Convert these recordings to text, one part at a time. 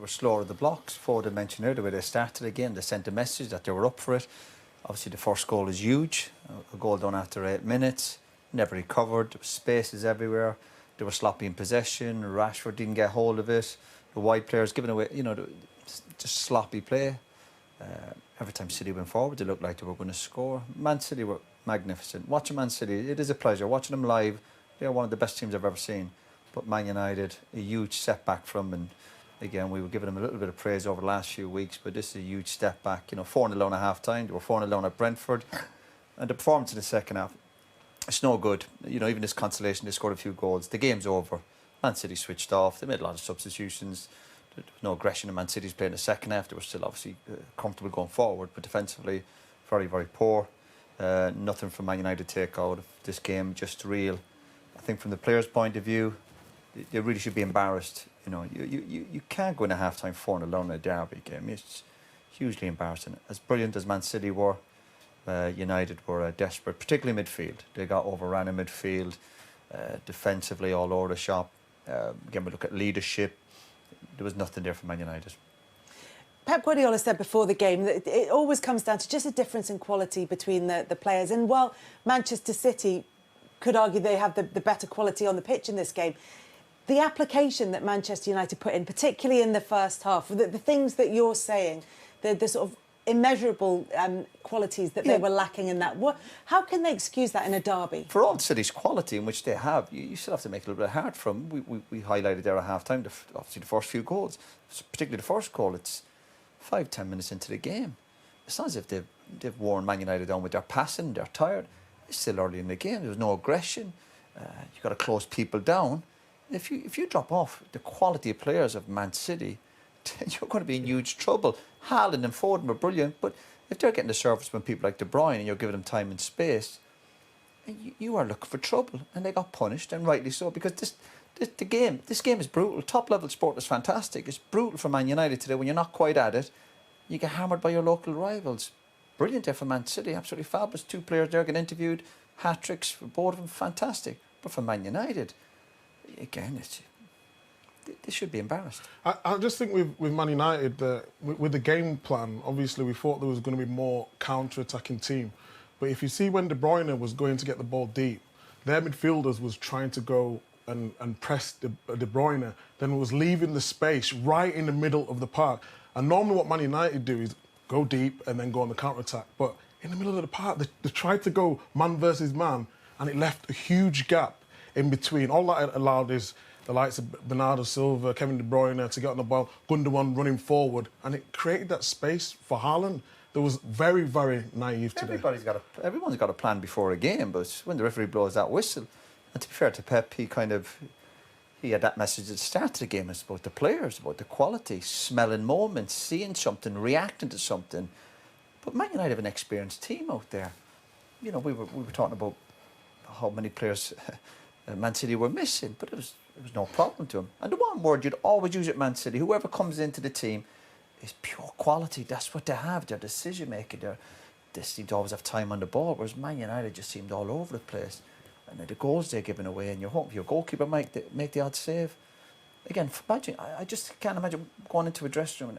They were slower at the blocks. Foden mentioned earlier, the way they started the game, they sent a message that they were up for it. Obviously, the first goal is huge. A goal done after 8 minutes. Never recovered. There were spaces everywhere. They were sloppy in possession. Rashford didn't get hold of it. The wide players giving away, just sloppy play. Every time City went forward, they looked like they were going to score. Man City were magnificent. Watching Man City, it is a pleasure. Watching them live, they're one of the best teams I've ever seen. But Man United, a huge setback from them. And again, we were giving them a little bit of praise over the last few weeks, but this is a huge step back. 4-0 down at half-time. They were 4-0 down at Brentford. And the performance in the second half, it's no good. Even this consolation, they scored a few goals. The game's over. Man City switched off. They made a lot of substitutions. There was no aggression in Man City's play in the second half. They were still obviously comfortable going forward, but defensively, very, very poor. Nothing from Man United to take out of this game, just real. I think from the players' point of view, they really should be embarrassed. You can't go in a half-time 4-0 down in a derby game. It's hugely embarrassing. As brilliant as Man City were, United were desperate, particularly midfield. They got overrun in midfield, defensively all over the shop. Again, we look at leadership. There was nothing there for Man United. Pep Guardiola said before the game that it always comes down to just a difference in quality between the players. And while Manchester City could argue they have the better quality on the pitch in this game, the application that Manchester United put in, particularly in the first half, the things that you're saying, the sort of immeasurable qualities that they were lacking in that. How can they excuse that in a derby? For all City's quality in which they have, you still have to make it a little bit hard for them. We highlighted there at half-time, obviously the first few goals, particularly the first goal. It's 5-10 minutes into the game. It's not as if they've worn Man United down with their passing, they're tired. It's still early in the game. There was no aggression. You've got to close people down. If you drop off the quality of players of Man City, you're going to be in huge trouble. Haaland and Foden were brilliant, but if they're getting the service when people like De Bruyne and you're giving them time and space, you are looking for trouble. And they got punished, and rightly so, because this game is brutal. Top-level sport is fantastic. It's brutal for Man United today. When you're not quite at it, you get hammered by your local rivals. Brilliant there for Man City, absolutely fabulous. 2 players there get interviewed, hat-tricks for both of them, fantastic. But for Man United, again, they should be embarrassed. I just think with Man United, with the game plan, obviously we thought there was going to be more counter-attacking team. But if you see when De Bruyne was going to get the ball deep, their midfielders was trying to go and press De Bruyne, then was leaving the space right in the middle of the park. And normally what Man United do is go deep and then go on the counter-attack. But in the middle of the park, they tried to go man versus man, and it left a huge gap in between. All that allowed is the likes of Bernardo Silva, Kevin De Bruyne to get on the ball, Gundogan running forward, and it created that space for Haaland. That was very, very naive today. Everyone's got a plan before a game, but when the referee blows that whistle, and to be fair to Pep, he had that message at the start of the game. It's about the players, about the quality, smelling moments, seeing something, reacting to something. But Man United have an experienced team out there. We were talking about how many players Man City were missing, but it was no problem to them. And the one word you'd always use at Man City, whoever comes into the team, is pure quality. That's what they have. Their decision making. They seem to always have time on the ball, whereas Man United just seemed all over the place. And the goals they're giving away, and you hope your goalkeeper make the odd save. Again, imagine, I just can't imagine going into a dressing room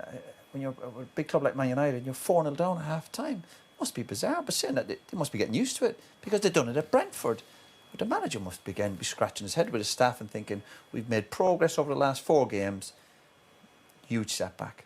when you're a big club like Man United and you're 4-0 down at half time. It must be bizarre, but saying that they must be getting used to it because they've done it at Brentford. But the manager must be scratching his head with his staff and thinking, we've made progress over the last 4 games. Huge setback.